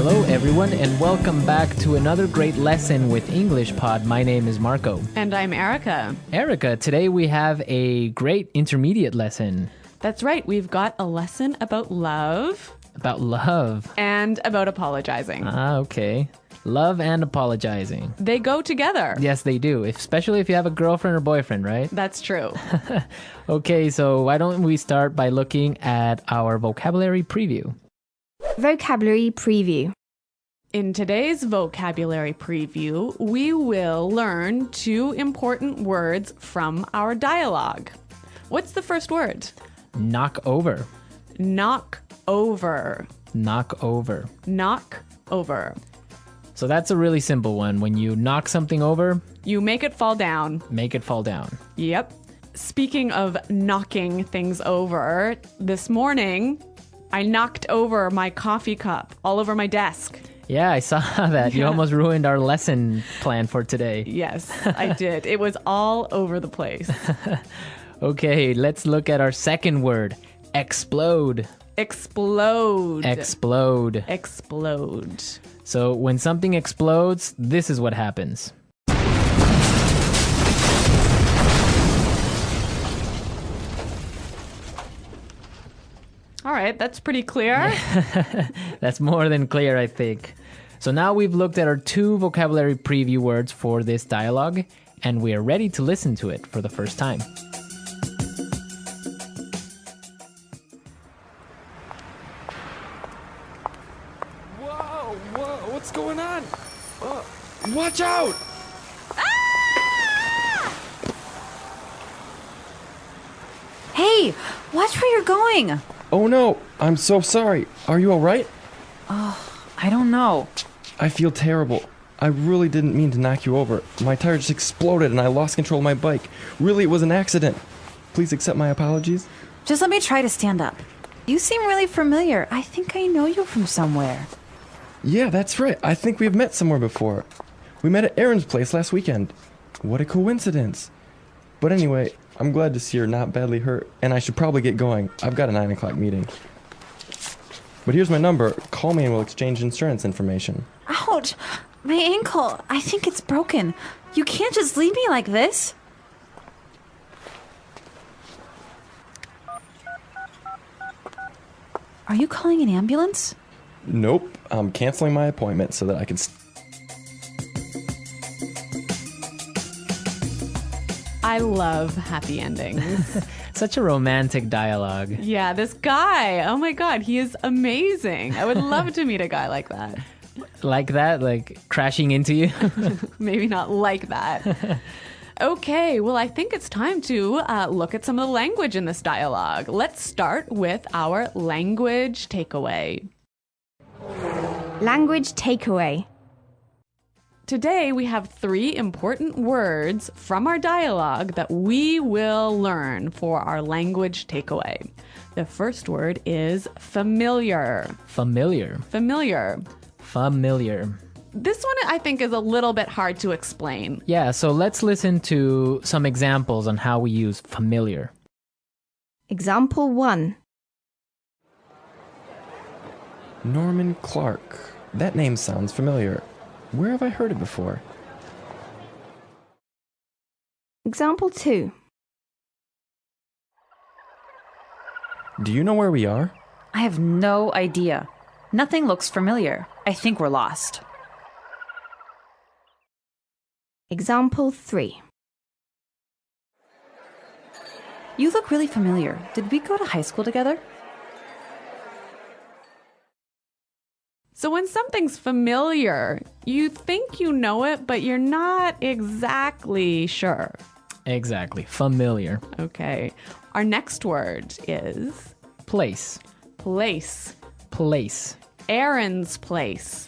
Hello, everyone, and welcome back to another great lesson with English Pod. My name is Marco. And I'm Erica. Erica, today we have a great intermediate lesson. That's right. We've got a lesson about love. About love. And about apologizing. Okay. Love and apologizing. They go together. Yes, they do, especially if you have a girlfriend or boyfriend, right? That's true. Okay, so why don't we start by looking at our vocabulary preview? Vocabulary preview. In today's vocabulary preview, we will learn 2 important words from our dialogue. What's the first word? Knock over. Knock over. Knock over. Knock over. So that's a really simple one. When you knock something over, You make it fall down. make it fall down. Yep. Speaking of knocking things over, this morning I knocked over my coffee cup all over my desk. Yeah, I saw that. You almost ruined our lesson plan for today. Yes, I did. It was all over the place. Okay, let's look at our second word. Explode. Explode. Explode. Explode. So when something explodes, this is what happens. All right, that's pretty clear. That's more than clear, I think. So now we've looked at our 2 vocabulary preview words for this dialogue, and we are ready to listen to it for the first time. Whoa, what's going on? Watch out! Hey, watch where you're going. Oh no, I'm so sorry. Are you alright? I don't know. I feel terrible. I really didn't mean to knock you over. My tire just exploded and I lost control of my bike. Really, it was an accident. Please accept my apologies. Just let me try to stand up. You seem really familiar. I think I know you from somewhere. Yeah, that's right. I think we've met somewhere before. We met at Aaron's place last weekend. What a coincidence. But anyway, I'm glad to see you're not badly hurt, and I should probably get going. I've got a 9 o'clock meeting. But here's my number. Call me and we'll exchange insurance information. Ouch! My ankle. I think it's broken. You can't just leave me like this. Are you calling an ambulance? Nope, I'm canceling my appointment so that I can... I love happy endings. Such a romantic dialogue. Yeah, this guy. Oh my God, he is amazing. I would love to meet a guy like that. Like that, like crashing into you. Maybe not like that. Okay, well, I think it's time to look at some of the language in this dialogue. Let's start with our language takeaway. Language takeaway. Today, we have 3 important words from our dialogue that we will learn for our language takeaway. The first word is familiar. Familiar. Familiar. Familiar. This one, I think, is a little bit hard to explain. Yeah, so let's listen to some examples on how we use familiar. Example 1. Norman Clark. That name sounds familiar. Where have I heard it before? Example 2. Do you know where we are? I have no idea. Nothing looks familiar. I think we're lost. Example 3. You look really familiar. Did we go to high school together? So when something's familiar, you think you know it, but you're not exactly sure. Exactly. Familiar. Okay. Our next word is Place. place. Place. Aaron's place.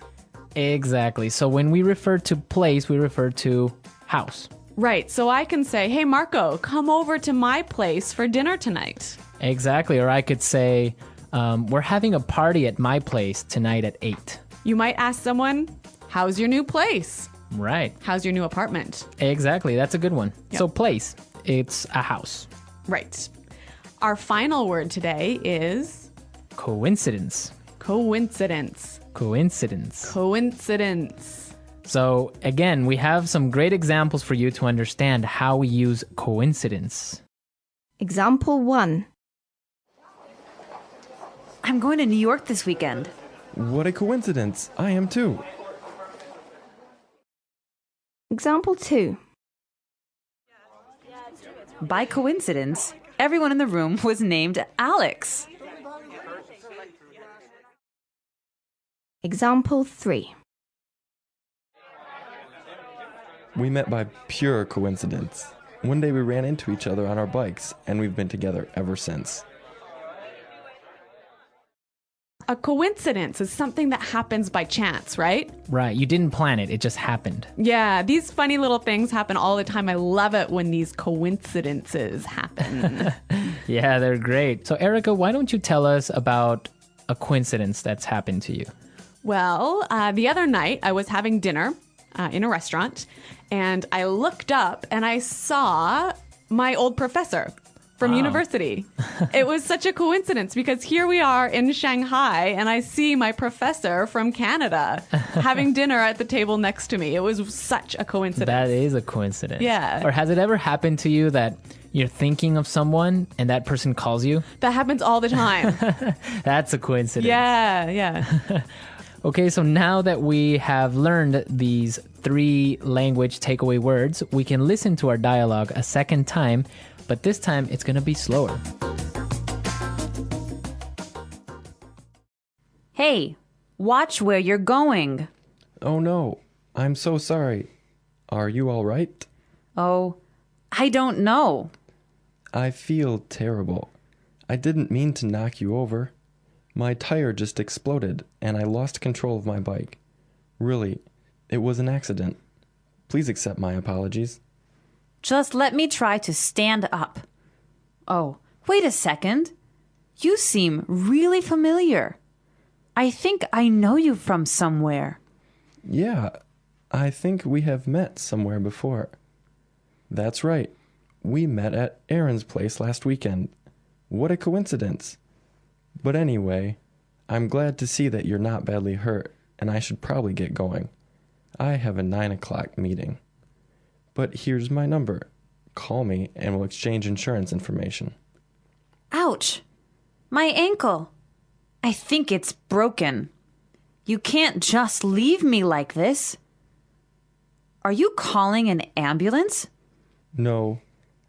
Exactly. So when we refer to place, we refer to house. Right. So I can say, hey, Marco, come over to my place for dinner tonight. Exactly. Or I could say, we're having a party at my place tonight at 8. You might ask someone, how's your new place? Right. How's your new apartment? Exactly. That's a good one. Yep. So place, it's a house. Right. Our final word today is Coincidence. coincidence. Coincidence. Coincidence. So again, we have some great examples for you to understand how we use coincidence. Example 1. I'm going to New York this weekend. What a coincidence. I am too. Example 2. By coincidence, everyone in the room was named Alex. Example 3. We met by pure coincidence. One day we ran into each other on our bikes, and we've been together ever since. A coincidence is something that happens by chance, right? Right, you didn't plan it, it just happened. Yeah, these funny little things happen all the time. I love it when these coincidences happen. Yeah, they're great. So Erica, why don't you tell us about a coincidence that's happened to you? Well, the other night I was having dinner in a restaurant, and I looked up and I saw my old professor from university. It was such a coincidence because here we are in Shanghai and I see my professor from Canada having dinner at the table next to me. It was such a coincidence. That is a coincidence. Yeah. Or has it ever happened to you that you're thinking of someone and that person calls you? That happens all the time. That's a coincidence. Yeah. Okay, so now that we have learned these 3 language takeaway words, we can listen to our dialogue a second time, but this time it's going to be slower. Hey, watch where you're going. Oh no, I'm so sorry. Are you all right? Oh, I don't know. I feel terrible. I didn't mean to knock you over. My tire just exploded and I lost control of my bike. Really, it was an accident. Please accept my apologies. Just let me try to stand up. Oh, wait a second. You seem really familiar. I think I know you from somewhere. Yeah, I think we have met somewhere before. That's right. We met at Aaron's place last weekend. What a coincidence. But anyway, I'm glad to see that you're not badly hurt, and I should probably get going. I have a 9 o'clock meeting. But here's my number. Call me and we'll exchange insurance information. Ouch! My ankle. I think it's broken. You can't just leave me like this. Are you calling an ambulance? No,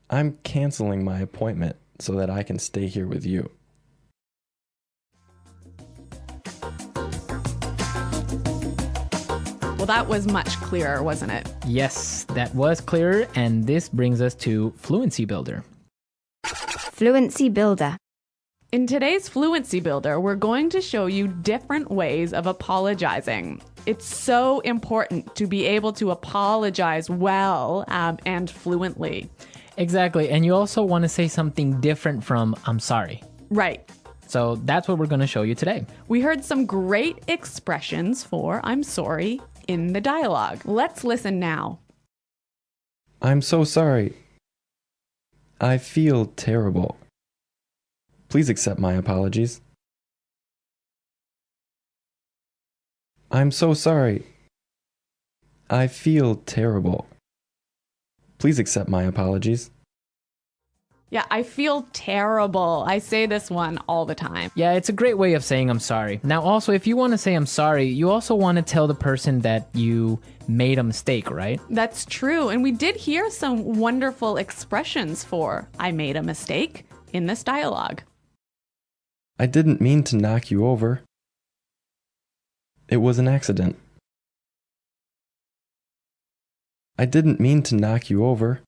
I'm canceling my appointment so that I can stay here with you. Well, that was much clearer, wasn't it? Yes, that was clearer, and this brings us to Fluency Builder. Fluency Builder. In today's Fluency Builder, we're going to show you different ways of apologizing. It's so important to be able to apologize well and fluently. Exactly, and you also want to say something different from I'm sorry. Right. So that's what we're going to show you today. We heard some great expressions for I'm sorry in the dialogue. Let's listen now. I'm so sorry. I feel terrible. Please accept my apologies. I'm so sorry. I feel terrible. Please accept my apologies. Yeah, I feel terrible. I say this one all the time. Yeah, it's a great way of saying I'm sorry. Now, also, if you want to say I'm sorry, you also want to tell the person that you made a mistake, right? That's true. And we did hear some wonderful expressions for I made a mistake in this dialogue. I didn't mean to knock you over. It was an accident. I didn't mean to knock you over.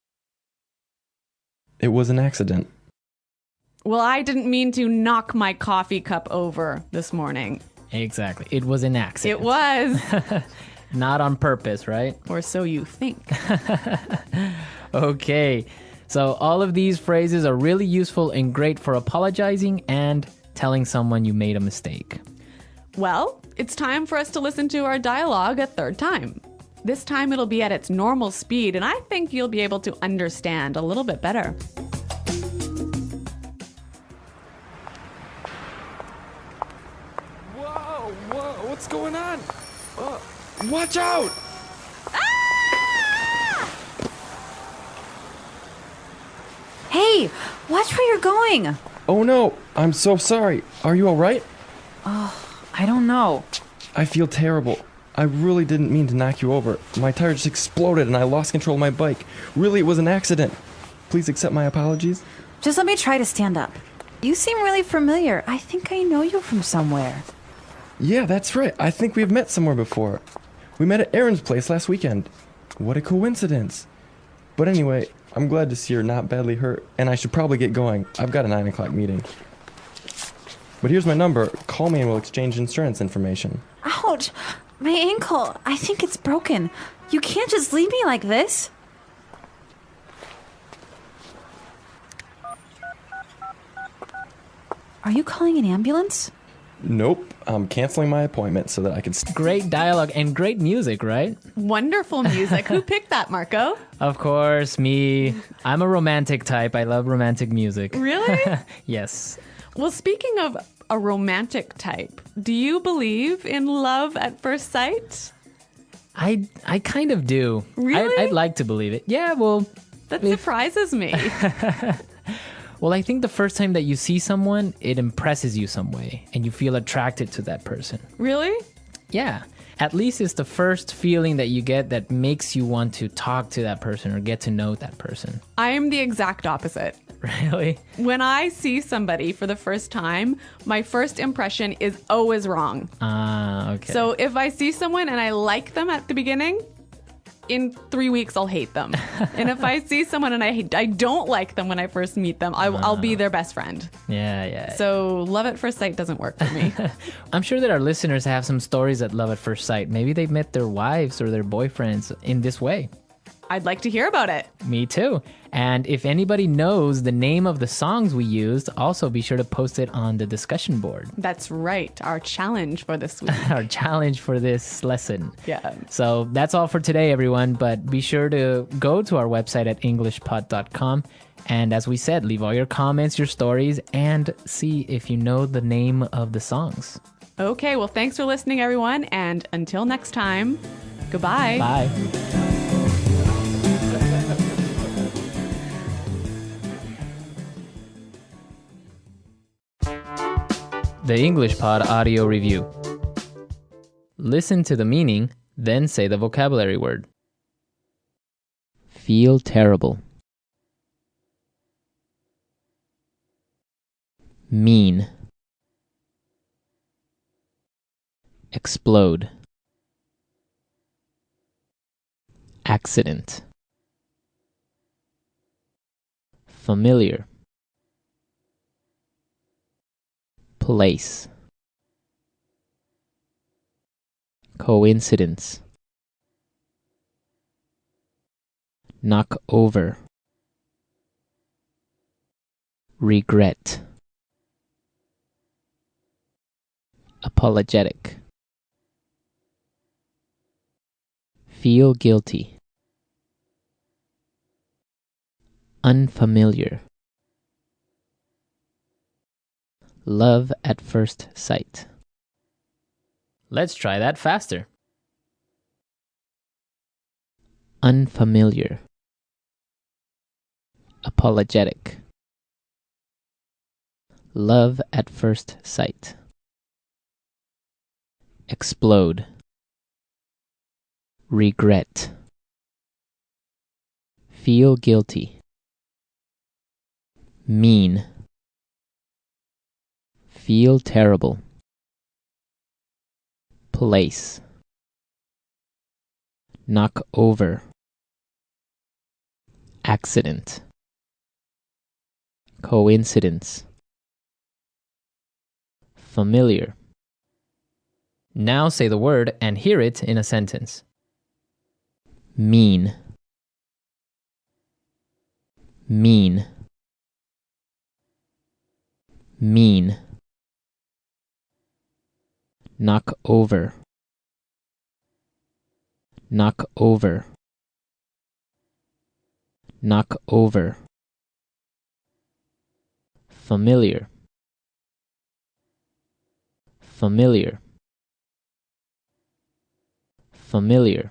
It was an accident. Well, I didn't mean to knock my coffee cup over this morning. Exactly. It was an accident. It was. Not on purpose, right? Or so you think. Okay. So all of these phrases are really useful and great for apologizing and telling someone you made a mistake. Well, it's time for us to listen to our dialogue a third time. This time it'll be at its normal speed, and I think you'll be able to understand a little bit better. Whoa, What's going on? Watch out! Hey, watch where you're going. Oh no, I'm so sorry. Are you alright? I don't know. I feel terrible. I really didn't mean to knock you over. My tire just exploded and I lost control of my bike. Really, it was an accident. Please accept my apologies. Just let me try to stand up. You seem really familiar. I think I know you from somewhere. Yeah, that's right. I think we've met somewhere before. We met at Aaron's place last weekend. What a coincidence. But anyway, I'm glad to see you're not badly hurt, and I should probably get going. I've got a 9 o'clock meeting. But here's my number. Call me and we'll exchange insurance information. Ouch! My ankle. I think it's broken. You can't just leave me like this. Are you calling an ambulance? Nope. I'm canceling my appointment so that I can... Great dialogue and great music, right? Wonderful music. Who picked that, Marco? Of course, me. I'm a romantic type. I love romantic music. Really? Yes. Well, speaking of a romantic type, do you believe in love at first sight? I kind of do. Really? I'd like to believe it. Yeah, well... That surprises me. Well, I think the first time that you see someone, it impresses you some way, and you feel attracted to that person. Really? Yeah. At least it's the first feeling that you get that makes you want to talk to that person or get to know that person. I am the exact opposite. Really? When I see somebody for the first time, my first impression is always wrong. Ah, okay. So if I see someone and I like them at the beginning, in 3 weeks I'll hate them. And if I see someone and I don't like them when I first meet them, I'll be their best friend. Yeah. So love at first sight doesn't work for me. I'm sure that our listeners have some stories at love at first sight. Maybe they met their wives or their boyfriends in this way. I'd like to hear about it. Me too. And if anybody knows the name of the songs we used, also be sure to post it on the discussion board. That's right. Our challenge for this week. Our challenge for this lesson. Yeah. So that's all for today, everyone. But be sure to go to our website at englishpod.com. And as we said, leave all your comments, your stories, and see if you know the name of the songs. Okay. Well, thanks for listening, everyone. And until next time, goodbye. Bye. The English Pod Audio Review. Listen to the meaning, then say the vocabulary word. Feel terrible. Mean. Explode. Accident. Familiar. Place. Coincidence. Knock over. Regret. Apologetic. Feel guilty. Unfamiliar. Love at first sight. Let's try that faster. Unfamiliar. Apologetic. Love at first sight. Explode. Regret. Feel guilty. Mean. Feel terrible. Place. Knock over. Accident. Coincidence. Familiar. Now say the word and hear it in a sentence. Mean. Mean. Mean. Knock over. Knock over. Knock over. Familiar. Familiar. familiar.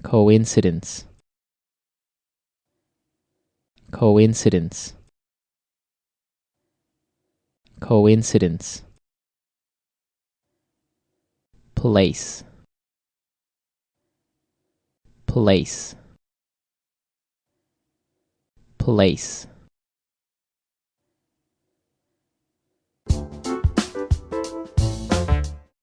Coincidence. Coincidence. Coincidence. Place. Place. Place.